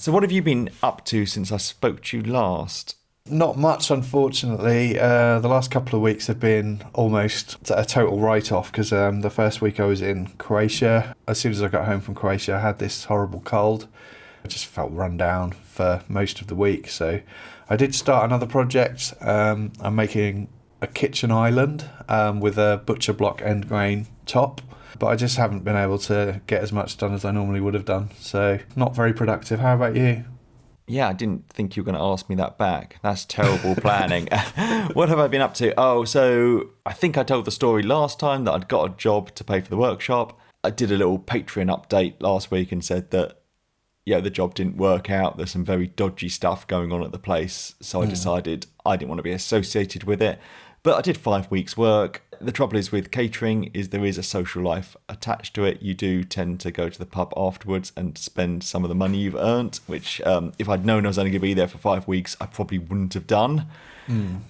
So what have you been up to since I spoke to you last? Not much, unfortunately. The last couple of weeks have been almost a total write-off because the first week I was in Croatia. As soon as I got home from Croatia, I had this horrible cold. I just felt run down for most of the week. So I did start another project. I'm making a kitchen island with a butcher block end grain top. But I just haven't been able to get as much done as I normally would have done. So not very productive. How about you? Yeah, I didn't think you were going to ask me that back. That's terrible planning. What have I been up to? Oh, so I think I told the story last time that I'd got a job to pay for the workshop. I did a little Patreon update last week and said that, yeah, the job didn't work out. There's some very dodgy stuff going on at the place. So I decided I didn't want to be associated with it. But I did 5 weeks work. The trouble is with catering is there is a social life attached to it. You do tend to go to the pub afterwards and spend some of the money you've earned, which if I'd known I was only going to be there for 5 weeks, I probably wouldn't have done.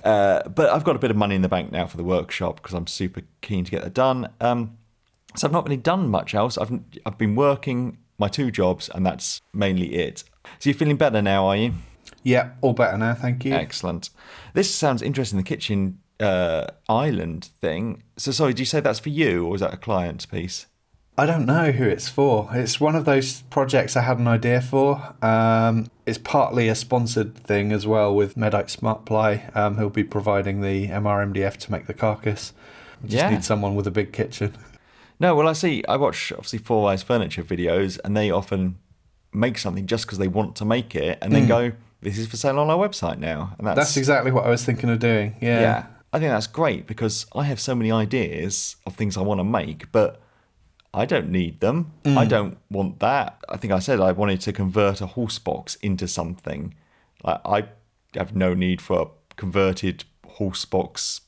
But I've got a bit of money in the bank now for the workshop because I'm super keen to get that done. So I've not really done much else. I've been working my 2 jobs and that's mainly it. So you're feeling better now, are you? Yeah, all better now, thank you. Excellent. This sounds interesting, the kitchen island thing. So sorry, do you say that's for you or is that a client piece? I don't know who it's for. It's one of those projects I had an idea for. It's partly a sponsored thing as well with Medite Smartply, who'll be providing the MRMDF to make the carcass. We just need someone with a big kitchen. No, well, I watch obviously Four Eyes Furniture videos and they often make something just because they want to make it and then go, this is for sale on our website now. And that's exactly what I was thinking of doing. Yeah. I think that's great because I have so many ideas of things I want to make, but I don't need them. I don't want that. I think I said I wanted to convert a horse box into something. I have no need for a converted horse box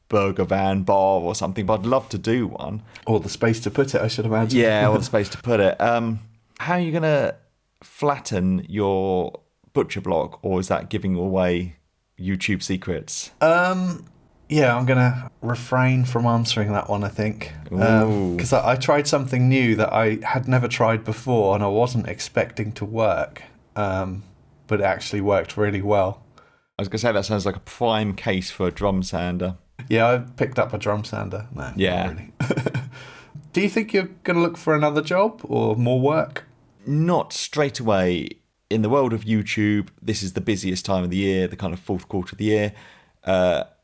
burger van bar or something, but I'd love to do one. Or the space to put it, I should imagine. Yeah, or the space to put it. How are you going to flatten your butcher block, or is that giving away YouTube secrets? Yeah, I'm going to refrain from answering that one, I think. Because I tried something new that I had never tried before and I wasn't expecting to work, but it actually worked really well. I was going to say that sounds like a prime case for a drum sander. Yeah, I picked up a drum sander. No, yeah. Not really. Do you think you're going to look for another job or more work? Not straight away. In the world of YouTube, this is the busiest time of the year, the kind of fourth quarter of the year.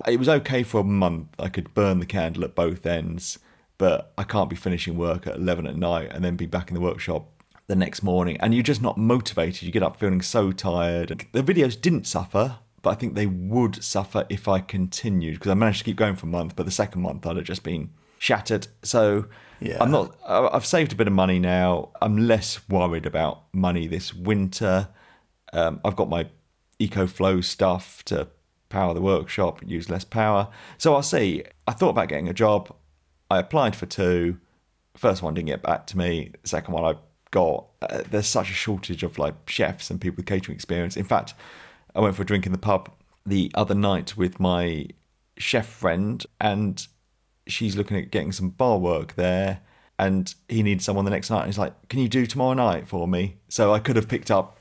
It was okay for a month. I could burn the candle at both ends, but I can't be finishing work at 11 at night and then be back in the workshop the next morning. And you're just not motivated. You get up feeling so tired. The videos didn't suffer, but I think they would suffer if I continued because I managed to keep going for a month, but the second month I'd have just been shattered. So yeah. I've saved a bit of money now. I'm less worried about money this winter. I've got my EcoFlow stuff to power the workshop, use less power. So I'll see. I thought about getting a job. I applied for 2. First one didn't get back to me. The second one I got. There's such a shortage of like chefs and people with catering experience. In fact, I went for a drink in the pub the other night with my chef friend and she's looking at getting some bar work there and he needs someone the next night. And he's like, can you do tomorrow night for me? So I could have picked up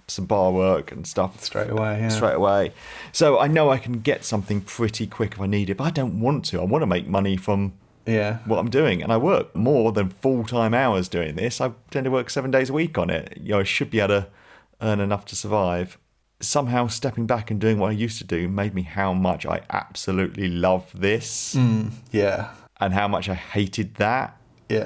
some bar work and stuff straight away. So I know I can get something pretty quick if I need it, but I don't want to. I want to make money from what I'm doing, and I work more than full-time hours doing this. I tend to work 7 days a week on it. I should be able to earn enough to survive. Somehow stepping back and doing what I used to do made me how much I absolutely love this and how much I hated that.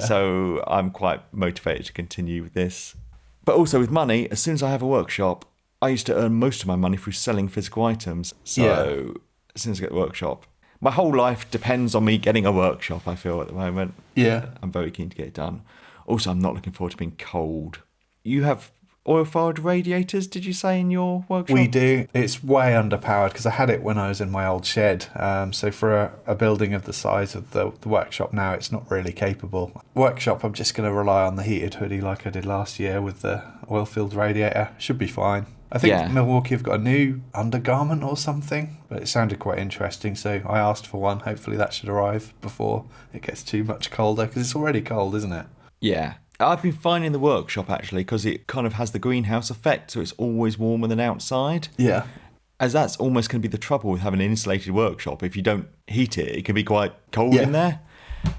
So I'm quite motivated to continue with this. But also with money, as soon as I have a workshop, I used to earn most of my money through selling physical items. So as soon as I get a workshop, my whole life depends on me getting a workshop, I feel, at the moment. Yeah. I'm very keen to get it done. Also, I'm not looking forward to being cold. You have oil-fired radiators, did you say, in your workshop? We do. It's way underpowered because I had it when I was in my old shed. So for a building of the size of the workshop now, it's not really capable. Workshop, I'm just going to rely on the heated hoodie like I did last year with the oil-filled radiator. Should be fine. I think Milwaukee have got a new undergarment or something, but it sounded quite interesting, so I asked for one. Hopefully that should arrive before it gets too much colder because it's already cold, isn't it? Yeah, I've been finding the workshop actually because it kind of has the greenhouse effect, so it's always warmer than outside. Yeah. As that's almost going to be the trouble with having an insulated workshop. If you don't heat it, it can be quite cold Yeah. in there.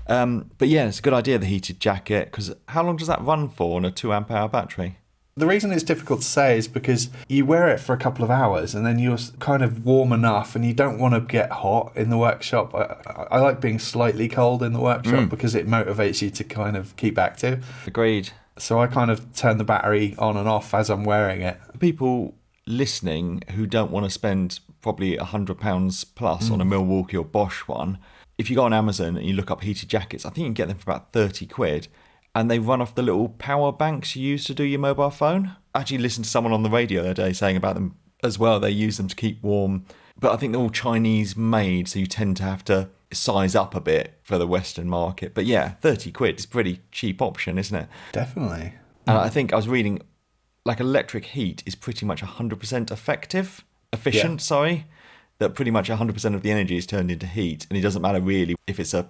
But yeah, it's a good idea, the heated jacket, because how long does that run for on a 2 amp hour battery? The reason it's difficult to say is because you wear it for a couple of hours and then you're kind of warm enough and you don't want to get hot in the workshop. I like being slightly cold in the workshop because it motivates you to kind of keep active. Agreed. So I kind of turn the battery on and off as I'm wearing it. People listening who don't want to spend probably £100 plus on a Milwaukee or Bosch one, if you go on Amazon and you look up heated jackets, I think you can get them for about 30 quid. And they run off the little power banks you use to do your mobile phone. I actually listened to someone on the radio the other day saying about them as well. They use them to keep warm. But I think they're all Chinese made, so you tend to have to size up a bit for the Western market. But yeah, 30 quid is a pretty cheap option, isn't it? Definitely. And I think I was reading, like electric heat is pretty much 100% efficient, that pretty much 100% of the energy is turned into heat. And it doesn't matter really if it's a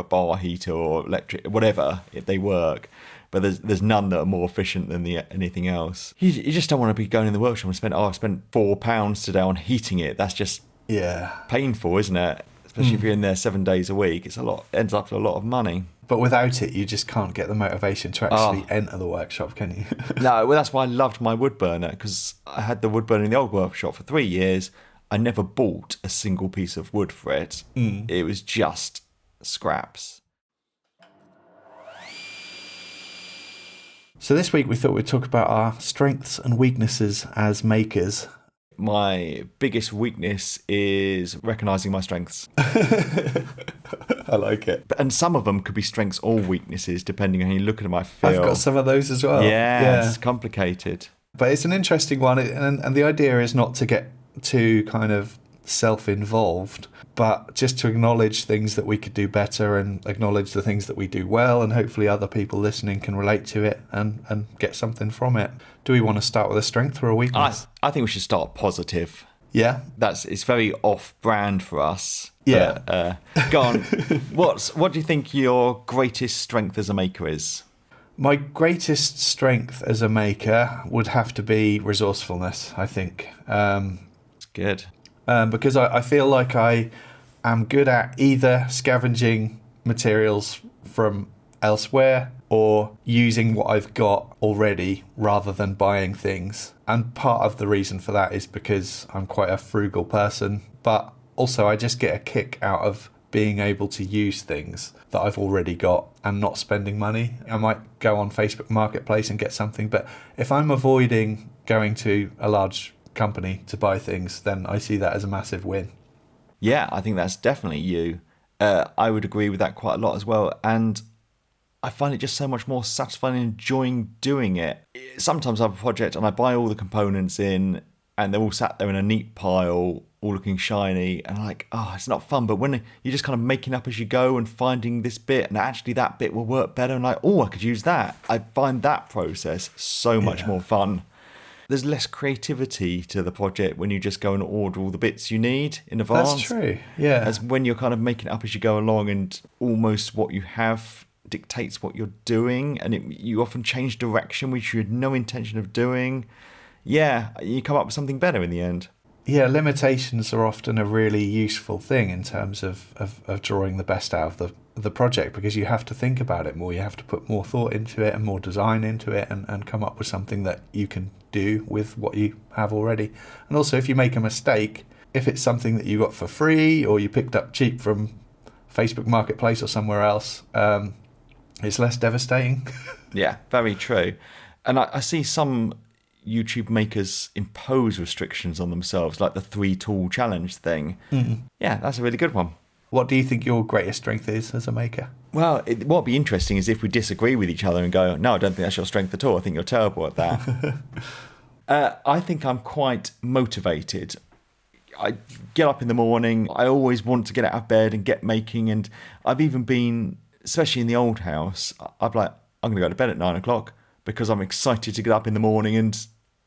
bar heater or electric, whatever, if they work. But there's none that are more efficient than anything else. You just don't want to be going in the workshop and I've spent £4 today on heating it. That's just painful, isn't it? Especially if you're in there 7 days a week. Ends up with a lot of money. But without it, you just can't get the motivation to actually enter the workshop, can you? No, well, that's why I loved my wood burner, because I had the wood burner in the old workshop for 3 years. I never bought a single piece of wood for it. It was just scraps. So this week we thought we'd talk about our strengths and weaknesses as makers. My biggest weakness is recognising my strengths. I like it. And some of them could be strengths or weaknesses, depending on how you look at them, I feel. I've got some of those as well. Yeah, it's complicated. But it's an interesting one, and the idea is not to get too kind of self-involved, but just to acknowledge things that we could do better and acknowledge the things that we do well, and hopefully other people listening can relate to it and get something from it. Do we want to start with a strength or a weakness? I think we should start positive. Yeah. It's very off-brand for us. Yeah. But, go on. What do you think your greatest strength as a maker is? My greatest strength as a maker would have to be resourcefulness, I think. It's good. Because I feel like I am good at either scavenging materials from elsewhere or using what I've got already rather than buying things. And part of the reason for that is because I'm quite a frugal person, but also I just get a kick out of being able to use things that I've already got and not spending money. I might go on Facebook Marketplace and get something, but if I'm avoiding going to a large company to buy things, then I see that as a massive win. Yeah, I think that's definitely you. I would agree with that quite a lot as well. And I find it just so much more satisfying and enjoying doing it. Sometimes I have a project and I buy all the components in and they're all sat there in a neat pile, all looking shiny, and I'm like, it's not fun. But when you're just kind of making up as you go and finding this bit, and actually that bit will work better, and like, I could use that. I find that process so much more fun. There's less creativity to the project when you just go and order all the bits you need in advance. That's true, yeah. As when you're kind of making it up as you go along, and almost what you have dictates what you're doing, and you often change direction, which you had no intention of doing. Yeah, you come up with something better in the end. Yeah, limitations are often a really useful thing in terms of drawing the best out of the project, because you have to think about it more, you have to put more thought into it and more design into it and come up with something that you can do with what you have already. And also, if you make a mistake, if it's something that you got for free or you picked up cheap from Facebook Marketplace or somewhere else, it's less devastating. Yeah, very true. And I see some YouTube makers impose restrictions on themselves, like the 3-tool challenge thing. Yeah, that's a really good one. What do you think your greatest strength is as a maker? Well, what would be interesting is if we disagree with each other and go, no, I don't think that's your strength at all. I think you're terrible at that. I think I'm quite motivated. I get up in the morning. I always want to get out of bed and get making. And I've even been, especially in the old house, I'm going to go to bed at 9 o'clock because I'm excited to get up in the morning and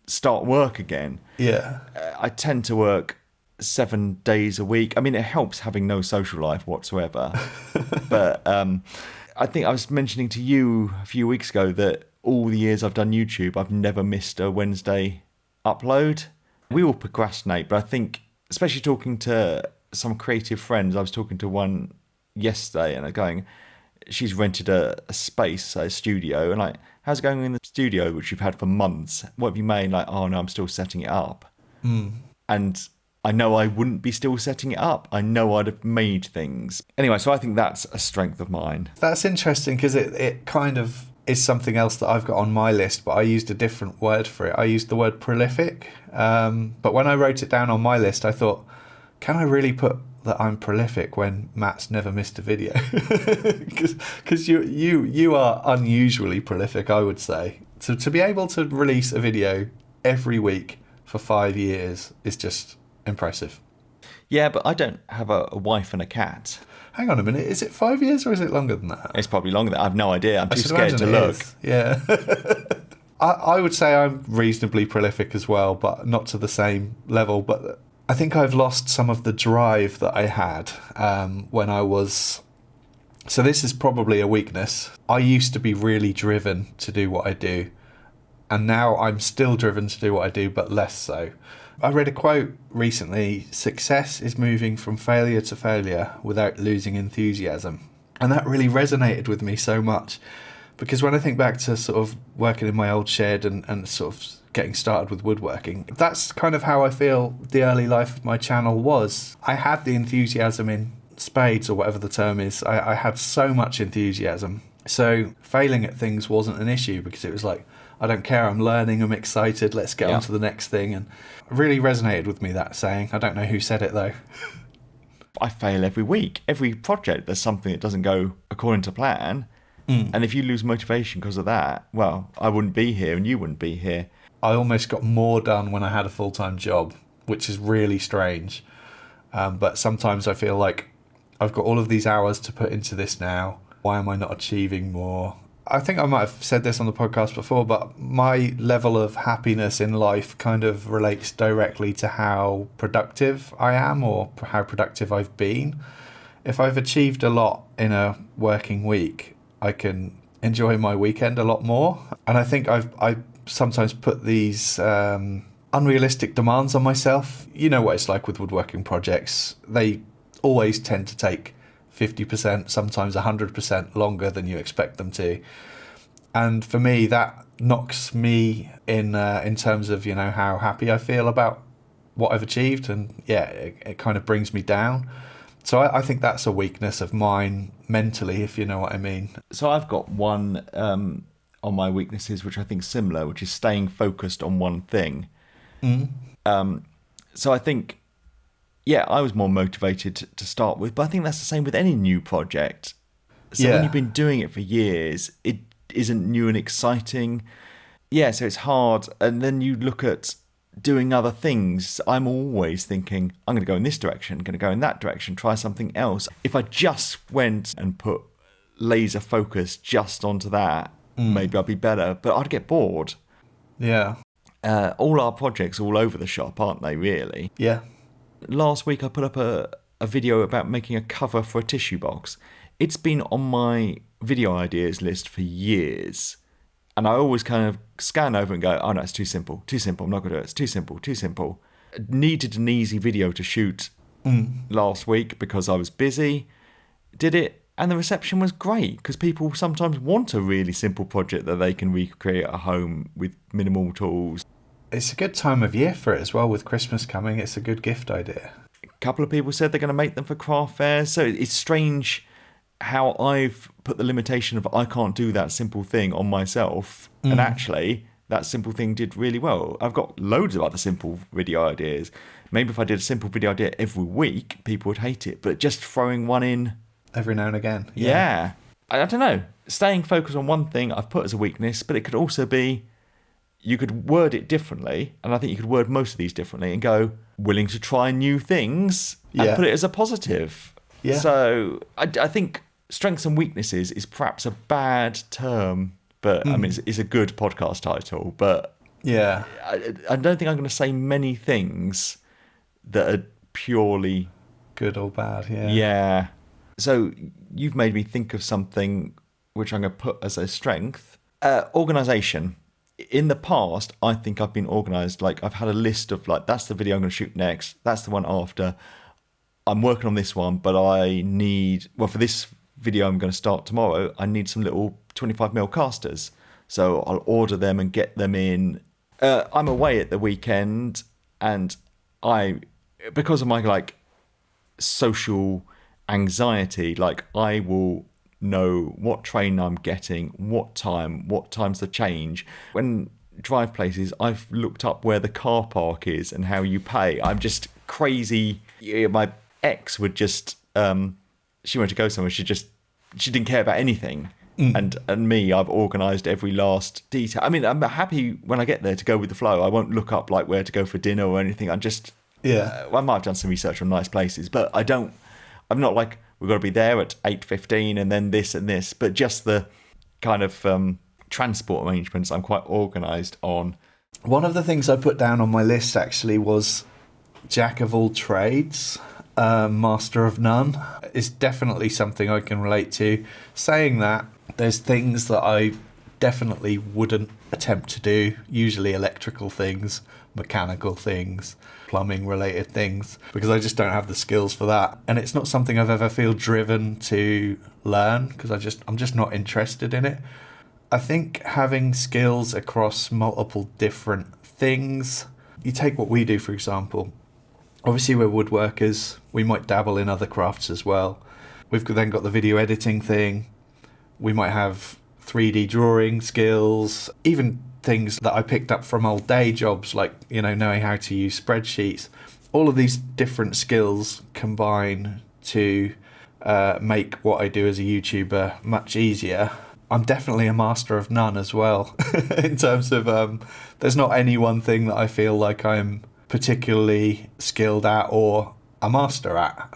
start work again. Yeah. I tend to work 7 days a week. I mean, it helps having no social life whatsoever. But I think I was mentioning to you a few weeks ago that all the years I've done YouTube, I've never missed a Wednesday upload. We all procrastinate, but I think, especially talking to some creative friends, I was talking to one yesterday and they're going, she's rented a space, a studio, and like, how's it going in the studio, which you've had for months? What have you made? Like, oh no, I'm still setting it up. And I know I wouldn't be still setting it up. I know I'd have made things. Anyway, so I think that's a strength of mine. That's interesting because it kind of is something else that I've got on my list, but I used a different word for it. I used the word prolific. But when I wrote it down on my list, I thought, can I really put that I'm prolific when Matt's never missed a video? Because you are unusually prolific, I would say. So to be able to release a video every week for 5 years is just impressive. Yeah, but I don't have a wife and a cat. Hang on a minute, is it 5 years or is it longer than that? It's probably longer than that. I have no idea. I'm too scared to look. Yeah. I would say I'm reasonably prolific as well, but not to the same level. But I think I've lost some of the drive that I had when I was... So this is probably a weakness. I used to be really driven to do what I do. And now I'm still driven to do what I do, but less so. I read a quote recently, success is moving from failure to failure without losing enthusiasm. And that really resonated with me so much. Because when I think back to sort of working in my old shed and sort of getting started with woodworking, that's kind of how I feel the early life of my channel was. I had the enthusiasm in spades, or whatever the term is. I had so much enthusiasm. So failing at things wasn't an issue because it was like, I don't care, I'm learning, I'm excited, let's get on to the next thing. And it really resonated with me, that saying. I don't know who said it though. I fail every week. Every project, there's something that doesn't go according to plan. And if you lose motivation because of that, well, I wouldn't be here and you wouldn't be here. I almost got more done when I had a full-time job, which is really strange. But sometimes I feel like I've got all of these hours to put into this now. Why am I not achieving more? I think I might have said this on the podcast before, but my level of happiness in life kind of relates directly to how productive I am or how productive I've been. If I've achieved a lot in a working week, I can enjoy my weekend a lot more. And I think I sometimes put these unrealistic demands on myself. You know what it's like with woodworking projects. They always tend to take 50%, sometimes 100% longer than you expect them to. And for me, that knocks me in terms of, how happy I feel about what I've achieved. And yeah, it kind of brings me down. So I think that's a weakness of mine mentally, if you know what I mean. So I've got one on my weaknesses, which I think is similar, which is staying focused on one thing. So I think, yeah, I was more motivated to start with, but I think that's the same with any new project. So when you've been doing it for years, it isn't new and exciting. Yeah, so it's hard. And then you look at doing other things. I'm always thinking, I'm going to go in this direction, going to go in that direction, try something else. If I just went and put laser focus just onto that, maybe I'd be better, but I'd get bored. Yeah. All our projects all over the shop, aren't they, really? Yeah. Last week I put up a video about making a cover for a tissue box. It's been on my video ideas list for years. And I always kind of scan over and go, oh no, it's too simple, I'm not going to do it, it's too simple. Needed an easy video to shoot last week because I was busy. Did it, and the reception was great because people sometimes want a really simple project that they can recreate at home with minimal tools. It's a good time of year for it as well, with Christmas coming. It's a good gift idea. A couple of people said they're going to make them for craft fairs, so it's strange how I've put the limitation of I can't do that simple thing on myself, and actually that simple thing did really well. I've got loads of other simple video ideas. Maybe if I did a simple video idea every week, people would hate it, but just throwing one in every now and again. Yeah. I don't know. Staying focused on one thing I've put as a weakness, but it could also be, you could word it differently, and I think you could word most of these differently and go, willing to try new things, and put it as a positive. Yeah. So I think strengths and weaknesses is perhaps a bad term, but I mean, it's a good podcast title, but yeah, I don't think I'm going to say many things that are purely good or bad. Yeah. Yeah. So you've made me think of something which I'm going to put as a strength, organisation. In the past, I think I've been organised. Like, I've had a list of, like, that's the video I'm going to shoot next. That's the one after. I'm working on this one, but I need, well, for this video I'm going to start tomorrow, I need some little 25mm casters. So I'll order them and get them in. I'm away at the weekend, and because of my, like, social anxiety, like, I will know what train I'm getting, what time's the change. When drive places, I've looked up where the car park is and how you pay. I'm just crazy. My ex would just, she went to go somewhere, she didn't care about anything. And me, I've organised every last detail. I mean, I'm happy when I get there to go with the flow. I won't look up, like, where to go for dinner or anything. I just, I might have done some research on nice places, but I'm not like, we've got to be there at 8:15 and then this and this, but just the kind of transport arrangements I'm quite organised on. One of the things I put down on my list actually was jack of all trades, master of none. Is definitely something I can relate to. Saying that, there's things that I definitely wouldn't attempt to do, usually electrical things, mechanical things, plumbing related things, because I just don't have the skills for that. And it's not something I've ever feel driven to learn, because I'm just not interested in it. I think having skills across multiple different things, you take what we do, for example. Obviously we're woodworkers, we might dabble in other crafts as well. We've then got the video editing thing, we might have 3D drawing skills, even things that I picked up from old day jobs, like, you know, knowing how to use spreadsheets. All of these different skills combine to make what I do as a YouTuber much easier. I'm definitely a master of none as well, in terms of there's not any one thing that I feel like I'm particularly skilled at or a master at,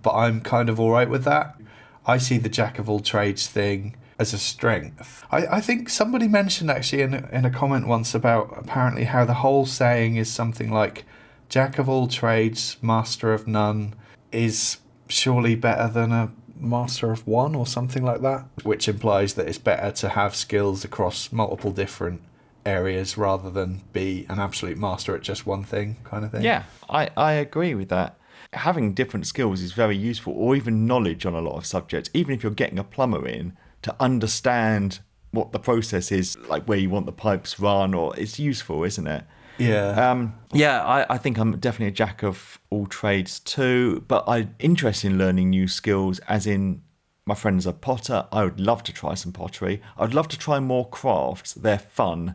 but I'm kind of all right with that. I see the jack of all trades thing as a strength. I think somebody mentioned actually in a comment once about apparently how the whole saying is something like jack of all trades, master of none is surely better than a master of one or something like that, which implies that it's better to have skills across multiple different areas rather than be an absolute master at just one thing, kind of thing. Yeah, I agree with that. Having different skills is very useful, or even knowledge on a lot of subjects. Even if you're getting a plumber in, to understand what the process is, like where you want the pipes run, or it's useful, isn't it? Yeah. I think I'm definitely a jack of all trades too, but I'm interested in learning new skills, as in my friend's a potter. I would love to try some pottery. I'd love to try more crafts. They're fun.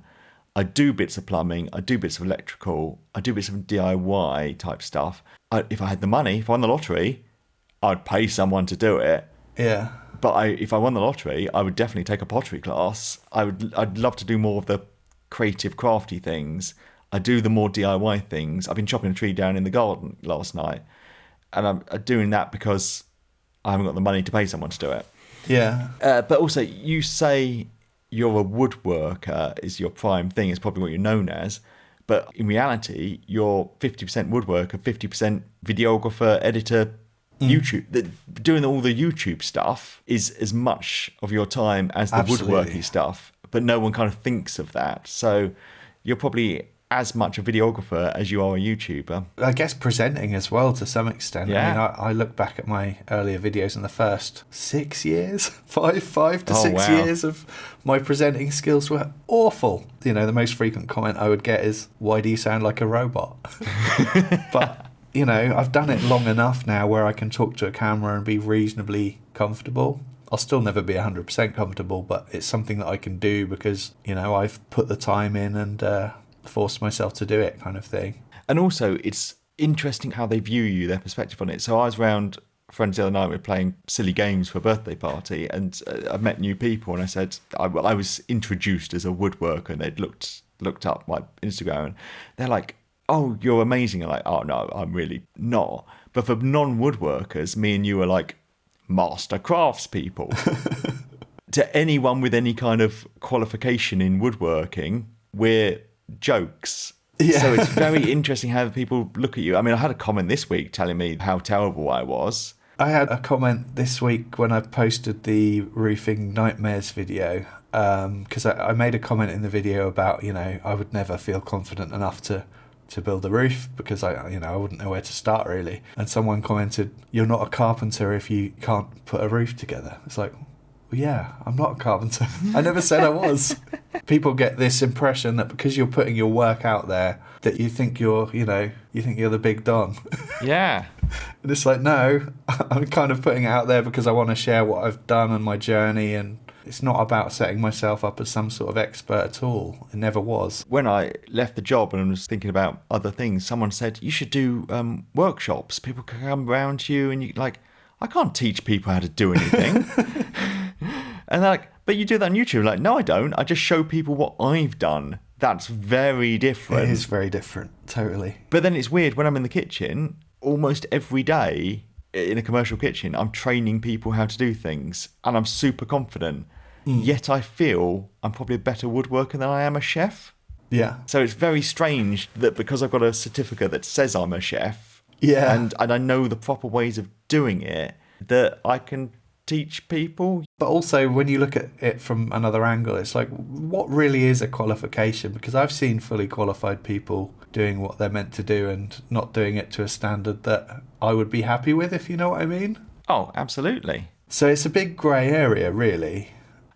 I do bits of plumbing. I do bits of electrical. I do bits of DIY type stuff. If I had the money, if I won the lottery, I'd pay someone to do it. Yeah. But if I won the lottery, I would definitely take a pottery class. I'd love to do more of the creative, crafty things. I do the more DIY things. I've been chopping a tree down in the garden last night, and I'm doing that because I haven't got the money to pay someone to do it. Yeah. But also, you say you're a woodworker is your prime thing. It's probably what you're known as. But in reality, you're 50% woodworker, 50% videographer, editor, YouTube. Doing all the YouTube stuff is as much of your time as the woodworking stuff, but no one kind of thinks of that. So you're probably as much a videographer as you are a YouTuber. I guess presenting as well to some extent. Yeah. I mean, I look back at my earlier videos in the first 6 years, five to 6 years of my presenting skills were awful. You know, the most frequent comment I would get is, "Why do you sound like a robot?" But, you know, I've done it long enough now where I can talk to a camera and be reasonably comfortable. I'll still never be 100% comfortable, but it's something that I can do because, you know, I've put the time in and forced myself to do it, kind of thing. And also, it's interesting how they view you, their perspective on it. So I was around friends the other night, we were playing silly games for a birthday party, and I met new people, and I said, I was introduced as a woodworker, and they'd looked up my Instagram, and they're like, "Oh, you're amazing." I'm like, "Oh no, I'm really not." But for non-woodworkers, me and you are like master craftspeople. To anyone with any kind of qualification in woodworking, we're jokes. Yeah. So it's very interesting how people look at you. I mean, I had a comment this week telling me how terrible I was. I had a comment this week when I posted the Roofing Nightmares video, because I made a comment in the video about, I would never feel confident enough to build a roof because I wouldn't know where to start really. And someone commented, "You're not a carpenter if you can't put a roof together." It's like, well, yeah, I'm not a carpenter. I never said I was. People get this impression that because you're putting your work out there, that you think you're the big don. Yeah. And it's like, no, I'm kind of putting it out there because I want to share what I've done and my journey, and it's not about setting myself up as some sort of expert at all. It never was. When I left the job and was thinking about other things, someone said, you should do workshops. People can come around to you and you like, I can't teach people how to do anything. And they're like, but you do that on YouTube. Like, no, I don't. I just show people what I've done. That's very different. It is very different, totally. But then it's weird, when I'm in the kitchen, almost every day in a commercial kitchen, I'm training people how to do things and I'm super confident. Yet I feel I'm probably a better woodworker than I am a chef. Yeah. So it's very strange that because I've got a certificate that says I'm a chef, Yeah. and I know the proper ways of doing it, that I can teach people. But also, when you look at it from another angle, it's like, what really is a qualification? Because I've seen fully qualified people doing what they're meant to do and not doing it to a standard that I would be happy with, if you know what I mean. Oh, absolutely. So it's a big grey area, really.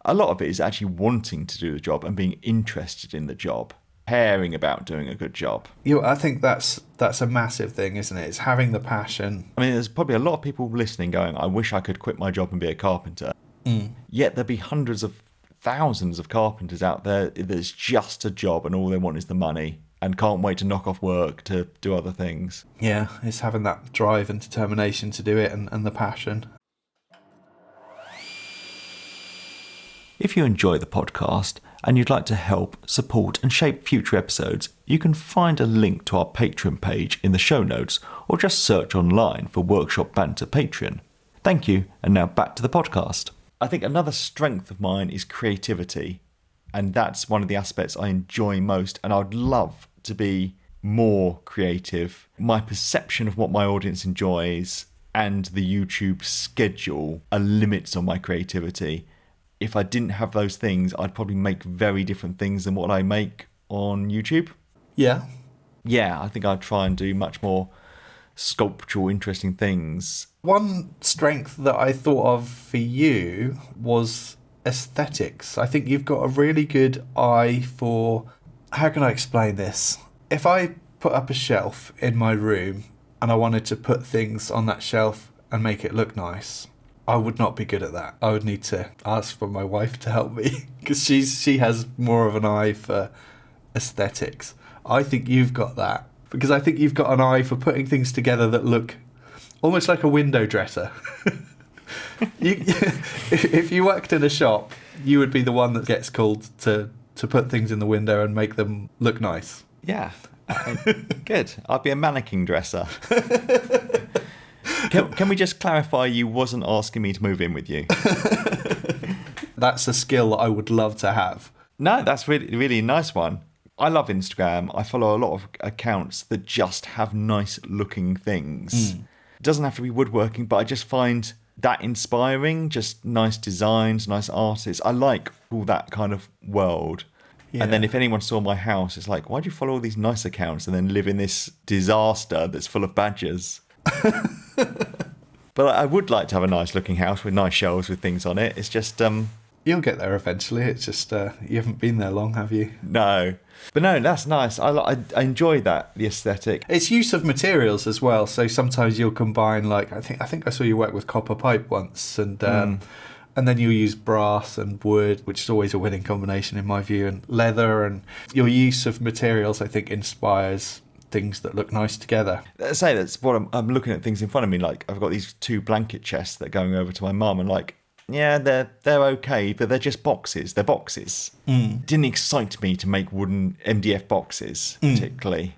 A lot of it is actually wanting to do the job and being interested in the job, caring about doing a good job. I think that's a massive thing, isn't it? It's having the passion. I mean, there's probably a lot of people listening going, I wish I could quit my job and be a carpenter. Yet there'd be hundreds of thousands of carpenters out there that's just a job and all they want is the money and can't wait to knock off work to do other things. Yeah, it's having that drive and determination to do it and the passion. If you enjoy the podcast and you'd like to help, support and shape future episodes, you can find a link to our Patreon page in the show notes or just search online for Workshop Banter Patreon. Thank you, and now back to the podcast. I think another strength of mine is creativity, and that's one of the aspects I enjoy most, and I'd love to be more creative. My perception of what my audience enjoys and the YouTube schedule are limits on my creativity. If I didn't have those things, I'd probably make very different things than what I make on YouTube. Yeah. Yeah, I think I'd try and do much more sculptural, interesting things. One strength that I thought of for you was aesthetics. I think you've got a really good eye for... How can I explain this? If I put up a shelf in my room and I wanted to put things on that shelf and make it look nice, I would not be good at that. I would need to ask for my wife to help me because she has more of an eye for aesthetics. I think you've got that because I think you've got an eye for putting things together that look almost like a window dresser. If you worked in a shop, you would be the one that gets called to put things in the window and make them look nice. Yeah, good. I'd be a mannequin dresser. Can we just clarify you wasn't asking me to move in with you? That's a skill that I would love to have. No, that's really, really a nice one. I love Instagram. I follow a lot of accounts that just have nice looking things. It doesn't have to be woodworking, but I just find that inspiring. Just nice designs, nice artists. I like all that kind of world. Yeah. And then if anyone saw my house, it's like, why do you follow all these nice accounts and then live in this disaster that's full of badgers? But I would like to have a nice looking house with nice shelves with things on it. It's just you'll get there eventually. It's just you haven't been there long, have you? No, but no, that's nice. I enjoy that, the aesthetic. It's use of materials as well. So sometimes you'll combine, like I think I saw you work with copper pipe once, and then you'll use brass and wood, which is always a winning combination in my view, and leather, and your use of materials I think inspires things that look nice together. I say that's what I'm looking at things in front of me. Like I've got these 2 blanket chests that are going over to my mum, and like, yeah, they're okay, but they're just boxes. They're boxes. It didn't excite me to make wooden MDF boxes particularly.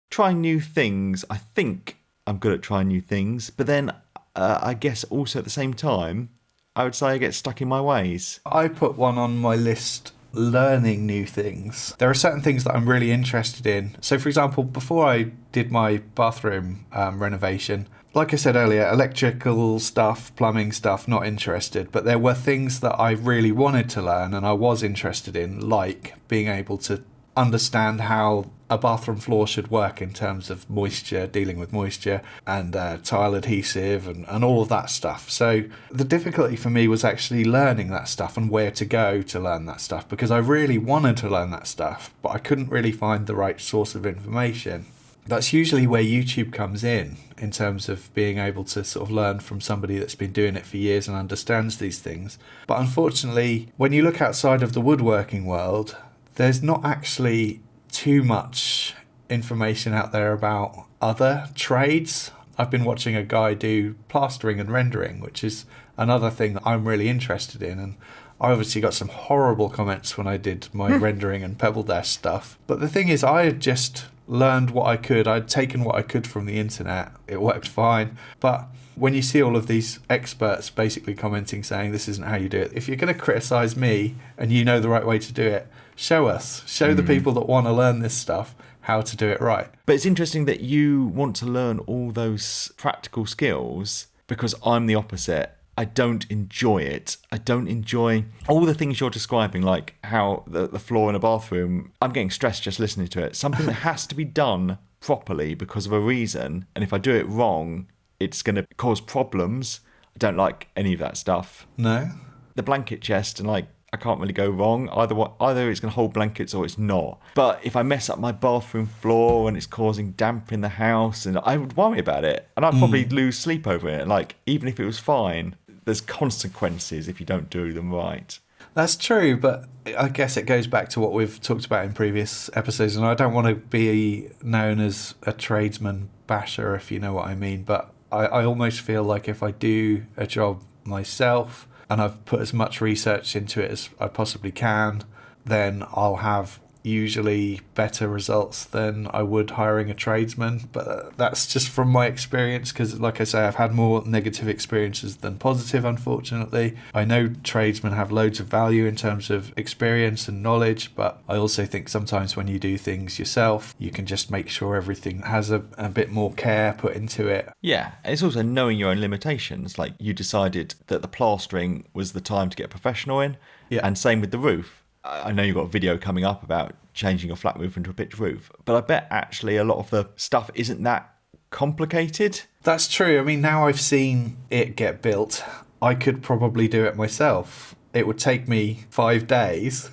Trying new things. I think I'm good at trying new things, but then I guess also at the same time, I would say I get stuck in my ways. I put one on my list learning new things. There are certain things that I'm really interested in. So, for example, before I did my bathroom renovation, like I said earlier, electrical stuff, plumbing stuff, not interested. But there were things that I really wanted to learn and I was interested in, like being able to understand how a bathroom floor should work in terms of moisture, dealing with moisture, and tile adhesive and all of that stuff. So the difficulty for me was actually learning that stuff and where to go to learn that stuff, because I really wanted to learn that stuff, but I couldn't really find the right source of information. That's usually where YouTube comes in terms of being able to sort of learn from somebody that's been doing it for years and understands these things. But unfortunately, when you look outside of the woodworking world, there's not actually too much information out there about other trades. I've been watching a guy do plastering and rendering, which is another thing that I'm really interested in. And I obviously got some horrible comments when I did my rendering and Pebble Dash stuff. But the thing is, I had just learned what I could. I'd taken what I could from the internet. It worked fine. But when you see all of these experts basically commenting saying this isn't how you do it, if you're going to criticize me and you know the right way to do it, show us. Show the people that want to learn this stuff how to do it right. But it's interesting that you want to learn all those practical skills, because I'm the opposite. I don't enjoy it. I don't enjoy all the things you're describing, like how the floor in a bathroom. I'm getting stressed just listening to it. Something that has to be done properly because of a reason. And if I do it wrong, it's going to cause problems. I don't like any of that stuff. No? The blanket chest, and like, I can't really go wrong. Either it's going to hold blankets or it's not. But if I mess up my bathroom floor and it's causing damp in the house, and I would worry about it, and I'd probably lose sleep over it. Like, even if it was fine, there's consequences if you don't do them right. That's true, but I guess it goes back to what we've talked about in previous episodes, and I don't want to be known as a tradesman basher, if you know what I mean, but I almost feel like if I do a job myself and I've put as much research into it as I possibly can, then I'll have usually better results than I would hiring a tradesman. But that's just from my experience, because like I say, I've had more negative experiences than positive, unfortunately. I know tradesmen have loads of value in terms of experience and knowledge, but I also think sometimes when you do things yourself, you can just make sure everything has a bit more care put into it. Yeah, it's also knowing your own limitations. Like, you decided that the plastering was the time to get a professional in, and same with the roof. I know you've got a video coming up about changing your flat roof into a pitched roof, but I bet actually a lot of the stuff isn't that complicated. That's true. I mean, now I've seen it get built, I could probably do it myself. It would take me 5 days,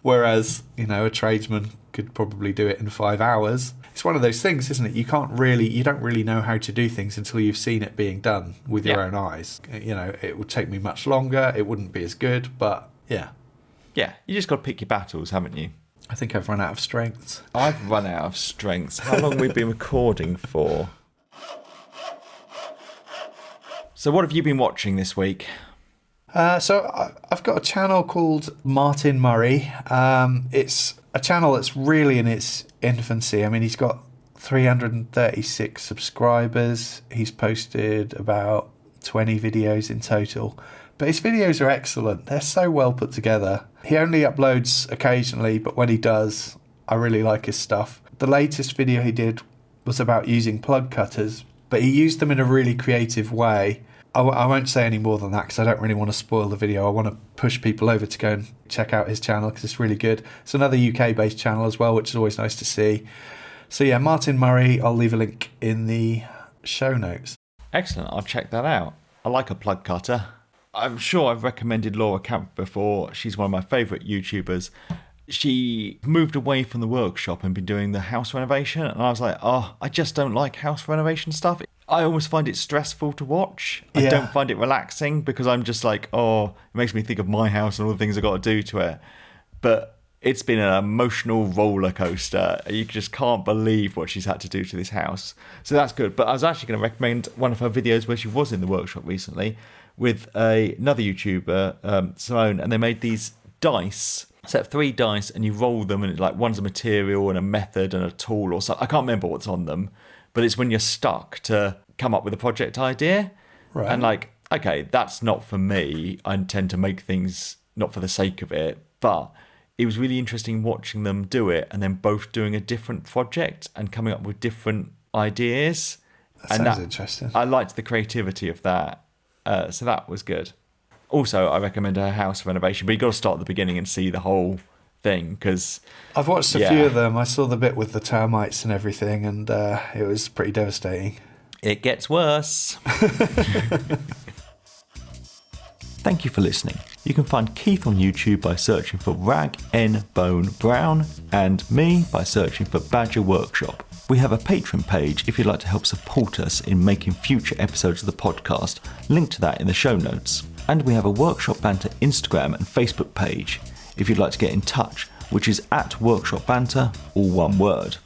whereas, a tradesman could probably do it in 5 hours. It's one of those things, isn't it? You don't really know how to do things until you've seen it being done with your own eyes. It would take me much longer. It wouldn't be as good, but yeah. Yeah, you just got to pick your battles, haven't you? I think I've run out of strengths. I've run out of strengths. How long have we been recording for? So what have you been watching this week? So I've got a channel called Martin Murray. It's a channel that's really in its infancy. I mean, he's got 336 subscribers. He's posted about 20 videos in total. But his videos are excellent. They're so well put together. He only uploads occasionally, but when he does, I really like his stuff. The latest video he did was about using plug cutters, but he used them in a really creative way. I won't say any more than that because I don't really want to spoil the video. I want to push people over to go and check out his channel because it's really good. It's another UK-based channel as well, which is always nice to see. So yeah, Martin Murray, I'll leave a link in the show notes. Excellent, I'll check that out. I like a plug cutter. I'm sure I've recommended Laura Kamp before. She's one of my favourite YouTubers. She moved away from the workshop and been doing the house renovation. And I was like, I just don't like house renovation stuff. I almost find it stressful to watch. I don't find it relaxing because I'm just like, it makes me think of my house and all the things I've got to do to it. But it's been an emotional roller coaster. You just can't believe what she's had to do to this house. So that's good. But I was actually going to recommend one of her videos where she was in the workshop recently with another YouTuber, Simone, and they made these dice. Set 3 dice and you roll them, and like one's a material and a method and a tool or something. I can't remember what's on them, but it's when you're stuck to come up with a project idea. Right. And like, okay, that's not for me. I tend to make things not for the sake of it, but it was really interesting watching them do it and then both doing a different project and coming up with different ideas. That sounds interesting. I liked the creativity of that. So that was good. Also, I recommend her house renovation, but you've got to start at the beginning and see the whole thing, because I've watched a few of them. I saw the bit with the termites and everything, and it was pretty devastating. It gets worse. Thank you for listening. You can find Keith on YouTube by searching for Rag N Bone Brown and me by searching for Badger Workshop. We have a Patreon page if you'd like to help support us in making future episodes of the podcast. Link to that in the show notes. And we have a Workshop Banter Instagram and Facebook page if you'd like to get in touch, which is @Workshop Banter, all one word.